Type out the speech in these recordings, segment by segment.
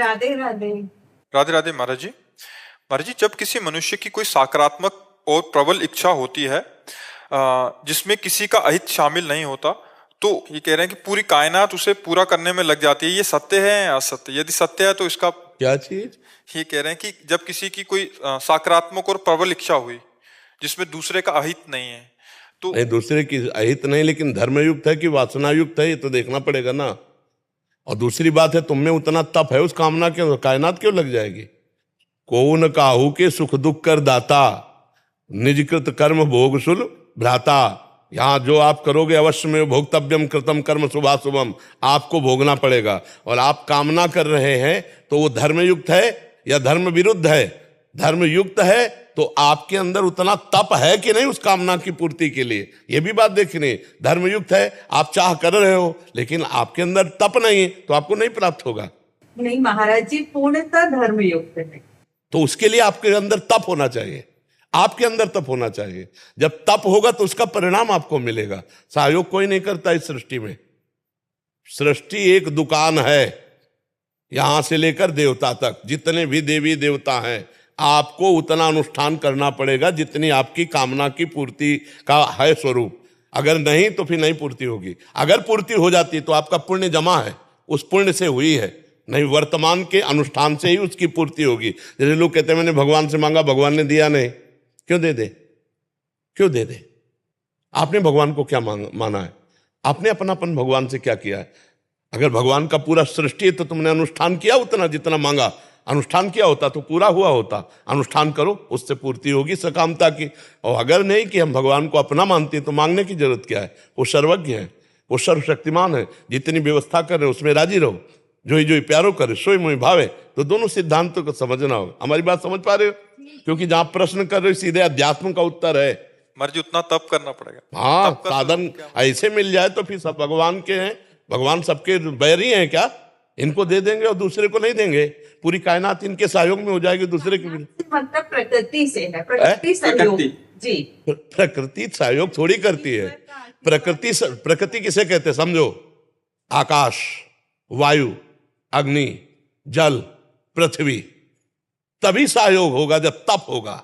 राधे राधे। राधे राधे महाराज जी। महाराज जी, जब किसी मनुष्य की कोई सकारात्मक और प्रबल इच्छा होती है जिसमें किसी का अहित शामिल नहीं होता, तो ये कह रहे हैं कि पूरी कायनात उसे पूरा करने में लग जाती है। ये सत्य है या असत्य? यदि सत्य है तो इसका क्या चीज? ये कह रहे हैं कि जब किसी की कोई सकारात्मक और प्रबल इच्छा हुई जिसमें दूसरे का अहित नहीं है, तो नहीं, दूसरे की अहित नहीं, लेकिन धर्मयुक्त है कि वासनायुक्त है, ये तो देखना पड़ेगा ना। और दूसरी बात है, तुम में उतना तप है, उस कामना के कायनात क्यों लग जाएगी? को न काहू के सुख दुख कर दाता, निजकृत कर्म भोग सुल भ्राता। यहाँ जो आप करोगे अवश्य में भोक्तव्यम कृतम कर्म शुभाशुभम, आपको भोगना पड़ेगा। और आप कामना कर रहे हैं तो वो धर्मयुक्त है या धर्म विरुद्ध है? धर्मयुक्त है तो आपके अंदर उतना तप है कि नहीं उस कामना की पूर्ति के लिए, ये भी बात देखनी। धर्मयुक्त है, आप चाह कर रहे हो लेकिन आपके अंदर तप नहीं, तो आपको नहीं प्राप्त होगा। नहीं महाराज जी, पूर्णतः धर्मयुक्त है। तो उसके लिए आपके अंदर तप होना चाहिए, आपके अंदर तप होना चाहिए। जब तप होगा तो उसका परिणाम आपको मिलेगा। सहयोग कोई नहीं करता इस सृष्टि में। सृष्टि एक दुकान है, यहां से लेकर देवता तक जितने भी देवी देवता हैं, आपको उतना अनुष्ठान करना पड़ेगा जितनी आपकी कामना की पूर्ति का है स्वरूप। अगर नहीं तो फिर नहीं पूर्ति होगी। अगर पूर्ति हो जाती तो आपका पुण्य जमा है, उस पुण्य से हुई है, नहीं वर्तमान के अनुष्ठान से ही उसकी पूर्ति होगी। जैसे लोग कहते हैं मैंने भगवान से मांगा, भगवान ने दिया नहीं, क्यों दे दे? क्यों दे दे? आपने भगवान को क्या माना है? आपने अपनापन भगवान से क्या किया है? अगर भगवान का पूरा सृष्टि है तो तुमने अनुष्ठान किया उतना जितना मांगा, अनुष्ठान किया होता तो पूरा हुआ होता। अनुष्ठान करो, उससे पूर्ति होगी सकामता की। और अगर नहीं कि हम भगवान को अपना मानते हैं तो मांगने की जरूरत क्या है? वो सर्वज्ञ है, वो सर्वशक्तिमान है। जितनी व्यवस्था कर रहे हो उसमें राजी रहो, जो ही प्यारो करे सोई मोहि भावे। तो दोनों सिद्धांतों को समझना होगा। हमारी बात समझ पा रहे हो? क्योंकि जहां प्रश्न कर रहे हो सीधे अध्यात्म का उत्तर है। महाराज जी, उतना तप करना पड़ेगा। हाँ, साधन ऐसे मिल जाए तो फिर सब भगवान के हैं। भगवान सबके बैरी हैं क्या? इनको दे देंगे और दूसरे को नहीं देंगे? पूरी कायनात इनके सहयोग में हो जाएगी, दूसरे के मतलब प्रकृति से है, प्रकृति सहयोग जी। प्रकृति सहयोग थोड़ी करती है। प्रकृति किसे कहते हैं समझो? आकाश, वायु, अग्नि, जल, पृथ्वी। तभी सहयोग होगा जब तप होगा,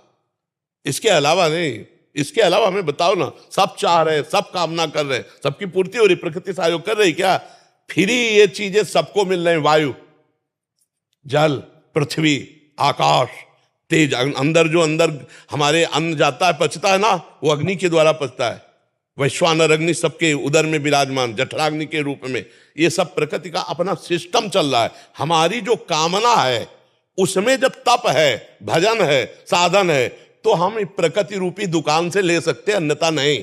इसके अलावा नहीं। इसके अलावा हमें बताओ ना, सब चाह रहे, सब कामना कर रहे, सबकी पूर्ति हो रही, प्रकृति सहयोग कर रही क्या? फिर ही ये चीजें सबको मिल रही। वायु, जल, पृथ्वी, आकाश, तेज, अंदर जो अंदर हमारे अन्न जाता है पचता है ना, वो अग्नि के द्वारा पचता है। वैश्वानर अग्नि सबके उदर में विराजमान जठराग्नि के रूप में। ये सब प्रकृति का अपना सिस्टम चल रहा है। हमारी जो कामना है उसमें जब तप है, भजन है, साधन है, तो हम प्रकृति रूपी दुकान से ले सकते हैं, अन्यथा नहीं।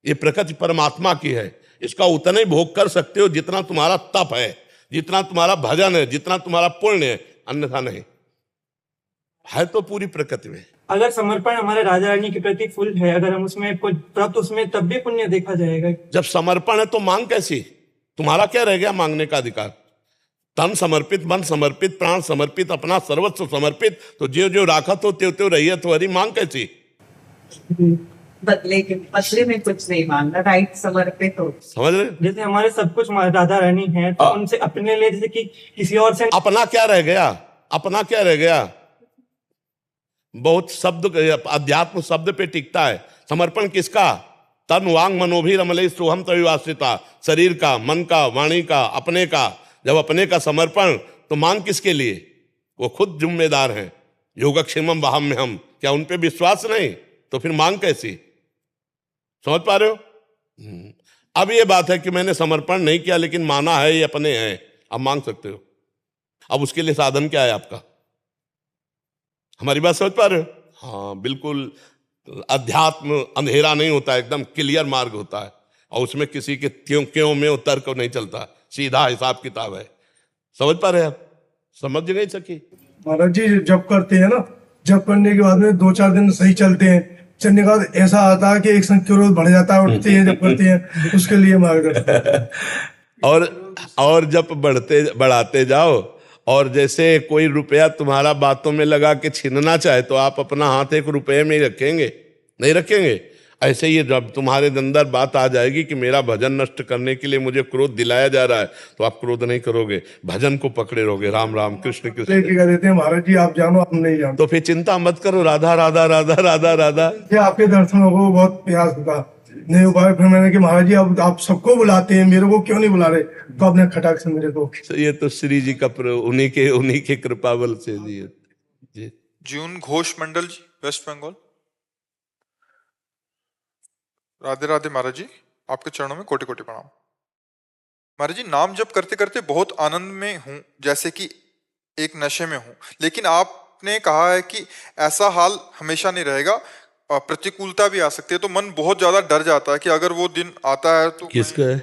ये प्रकृति परमात्मा की है, इसका उतना ही भोग कर सकते हो जितना तुम्हारा तप है, जितना तुम्हारा भजन है, जितना तुम्हारा पुण्य है, अन्यथा नहीं है। तो पूरी प्रकृति में अगर समर्पण हमारे राजा रानी के प्रति फुल है, अगर हम उसमें प्राप्त उसमें तब भी पुण्य देखा जाएगा। जब समर्पण है तो मांग कैसी? तुम्हारा क्या रह गया मांगने का अधिकार? तन समर्पित, मन समर्पित, प्राण समर्पित, अपना सर्वस्व समर्पित, तो जो जो राखत हो त्यो त्यो रहिए तो हरी मांग कैसी? बदले में कुछ नहीं मांगना, राइट, समर्पित हो। समझ रहे? जैसे हमारे सब कुछ राधा रानी है, तो उनसे अपने लिए जैसे कि किसी और से अपना क्या रह गया? अपना क्या रह गया? बहुत शब्द अध्यात्म शब्द पे टिकता है। समर्पण किसका? तन वांग मनोभी रमले सोहम तविवासिता। शरीर का, मन का, वाणी का, अपने का। जब अपने का समर्पण, तो मांग किसके लिए? वो खुद जिम्मेदार हैं। योगक्षेमम वाहम में हम, क्या उन पे विश्वास नहीं? तो फिर मांग कैसी? समझ पा रहे हो? अब ये बात है कि मैंने समर्पण नहीं किया लेकिन माना है, ये अपने हैं, अब मांग सकते हो। अब उसके लिए साधन क्या है आपका? हमारी बात समझ पा रहे हो? हाँ, बिल्कुल। अध्यात्म अंधेरा नहीं होता, एकदम क्लियर मार्ग होता है, और उसमें किसी के क्यों क्यों में तर्क नहीं चलता, सीधा हिसाब किताब है। समझ पा रहे हैं आप? समझ नहीं सकी? महाराज जी, जब करते हैं ना, जब करने के बाद में 2-4 दिन सही चलते हैं, चलने के बाद ऐसा आता है कि एक संक्रोध बढ़ जाता है, उठते हैं जब करते हैं, उसके लिए मार्गदर्शन। और जब बढ़ाते जाओ, और जैसे कोई रुपया तुम्हारा बातों में लगा के छीनना चाहे तो आप अपना हाथ एक रुपये में ही रखेंगे? नहीं रखेंगे। ऐसे ही जब तुम्हारे अंदर बात आ जाएगी कि मेरा भजन नष्ट करने के लिए मुझे क्रोध दिलाया जा रहा है, तो आप क्रोध नहीं करोगे, भजन को पकड़े रहोगे, राम राम कृष्ण कृष्ण। लेके कह देते हैं महाराज जी आप जानो हम नहीं जानते। तो फिर चिंता मत करो, राधा राधा राधा राधा राधा। ये आपके दर्शनों को बहुत प्रयास होता नहीं हो पाया, फिर मैंने कि महाराज जी अब आप सबको बुलाते हैं, मेरे को क्यों नहीं बुला रहे, तो आपने खटाक से मेरे को। तो ये तो श्री जी का उन्हीं के कृपा बल से जी। जून घोष मंडल जी, वेस्ट बंगाल। राधे राधे महाराज जी, आपके चरणों में कोटि कोटि प्रणाम। महाराज जी, नाम जप करते करते बहुत आनंद में हूं, जैसे कि एक नशे में हूं, लेकिन आपने कहा है कि ऐसा हाल हमेशा नहीं रहेगा, प्रतिकूलता भी आ सकती है, तो मन बहुत ज्यादा डर जाता है कि अगर वो दिन आता है तो। किसका है?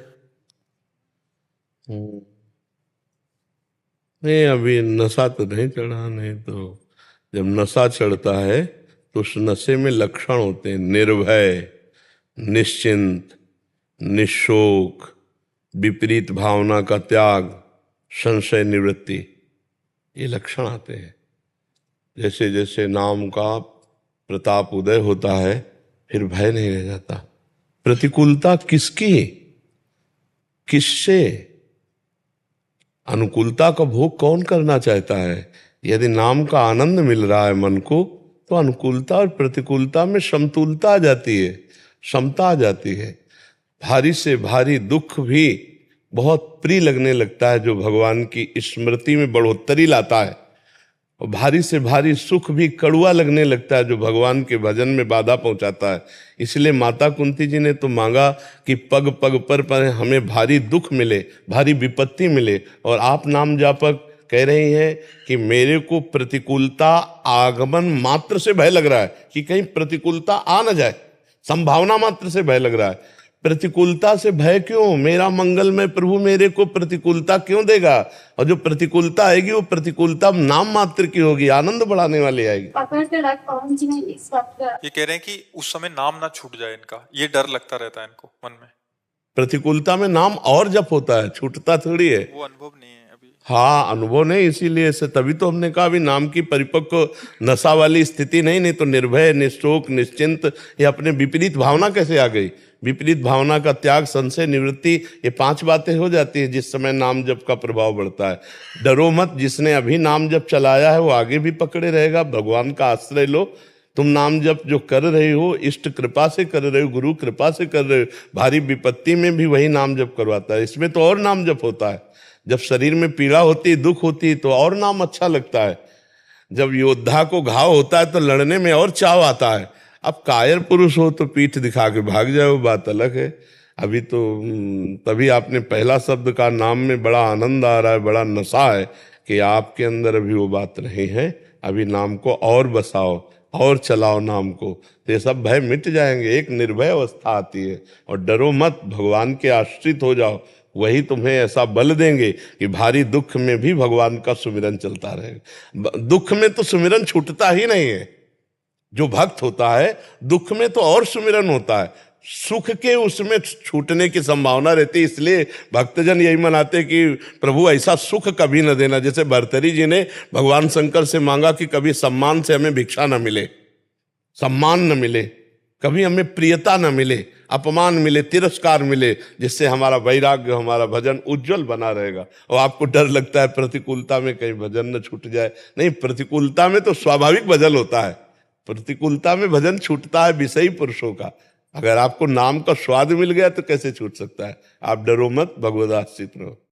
नहीं, अभी नशा तो नहीं चढ़ा, नहीं तो जब नशा चढ़ता है तो उस नशे में लक्षण होते हैं निर्भय, निश्चिंत, निशोक, विपरीत भावना का त्याग, संशय निवृत्ति, ये लक्षण आते हैं। जैसे जैसे नाम का प्रताप उदय होता है फिर भय नहीं रह जाता। प्रतिकूलता किसकी, किससे? अनुकूलता का भोग कौन करना चाहता है? यदि नाम का आनंद मिल रहा है मन को, तो अनुकूलता और प्रतिकूलता में समतुलता आ जाती है, समता आ जाती है। भारी से भारी दुख भी बहुत प्रिय लगने लगता है जो भगवान की स्मृति में बढ़ोतरी लाता है, और भारी से भारी सुख भी कड़ुआ लगने लगता है जो भगवान के भजन में बाधा पहुंचाता है। इसलिए माता कुंती जी ने तो मांगा कि पग पग पर हमें भारी दुख मिले, भारी विपत्ति मिले, और आप नाम जापक कह रही हैं कि मेरे को प्रतिकूलता आगमन मात्र से भय लग रहा है कि कहीं प्रतिकूलता आ न जाए, संभावना मात्र से भय लग रहा है। प्रतिकूलता से भय क्यों? मेरा मंगलमय प्रभु मेरे को प्रतिकूलता क्यों देगा? और जो प्रतिकूलता आएगी वो प्रतिकूलता नाम मात्र की होगी, आनंद बढ़ाने वाली आएगी। ये कह रहे हैं कि उस समय नाम ना छूट जाए इनका, ये डर लगता रहता है इनको मन में। प्रतिकूलता में नाम और जप होता है, छूटता थोड़ी है। वो अनुभव नहीं है अभी। हाँ, अनुभव नहीं, इसीलिए से तभी तो हमने कहा अभी नाम की परिपक्व नशा वाली स्थिति नहीं तो निर्भय, निशोक, निश्चिंत, ये अपने विपरीत भावना कैसे आ गई? विपरीत भावना का त्याग, संशय निवृत्ति, ये 5 बातें हो जाती है जिस समय नाम जप का प्रभाव बढ़ता है। डरो मत, जिसने अभी नाम जप चलाया है वो आगे भी पकड़े रहेगा। भगवान का आश्रय लो। तुम नाम जप जो कर रहे हो इष्ट कृपा से कर रहे हो, गुरु कृपा से कर रहे हो, भारी विपत्ति में भी वही नाम जप करवाता है। इसमें तो और नाम जप होता है। जब शरीर में पीड़ा होती है, दुख होती है, तो और नाम अच्छा लगता है। जब योद्धा को घाव होता है तो लड़ने में और चाव आता है। अब कायर पुरुष हो तो पीठ दिखा के भाग जाए, वो बात अलग है। अभी तो तभी आपने पहला शब्द का नाम में बड़ा आनंद आ रहा है, बड़ा नशा है कि आपके अंदर अभी वो बात नहीं है। अभी नाम को और बसाओ और चलाओ नाम को, तो ये सब भय मिट जाएंगे। एक निर्भय अवस्था आती है। और डरो मत, भगवान के आश्रित हो जाओ, वही तुम्हें ऐसा बल देंगे कि भारी दुख में भी भगवान का सुमिरन चलता रहेगा। दुख में तो सुमिरन छूटता ही नहीं है। जो भक्त होता है दुख में तो और सुमिरन होता है, सुख के उसमें छूटने की संभावना रहती है। इसलिए भक्तजन यही मनाते कि प्रभु ऐसा सुख कभी न देना। जैसे भर्तरी जी ने भगवान शंकर से मांगा कि कभी सम्मान से हमें भिक्षा न मिले, सम्मान न मिले, कभी हमें प्रियता न मिले, अपमान मिले, तिरस्कार मिले, जिससे हमारा वैराग्य, हमारा भजन उज्जवल बना रहेगा। और आपको डर लगता है प्रतिकूलता में कहीं भजन न छूट जाए। नहीं, प्रतिकूलता में तो स्वाभाविक भजन होता है, प्रतिकूलता में भजन छूटता है विषयी पुरुषों का। अगर आपको नाम का स्वाद मिल गया तो कैसे छूट सकता है? आप डरो मत, भगवद आश्रित रहो।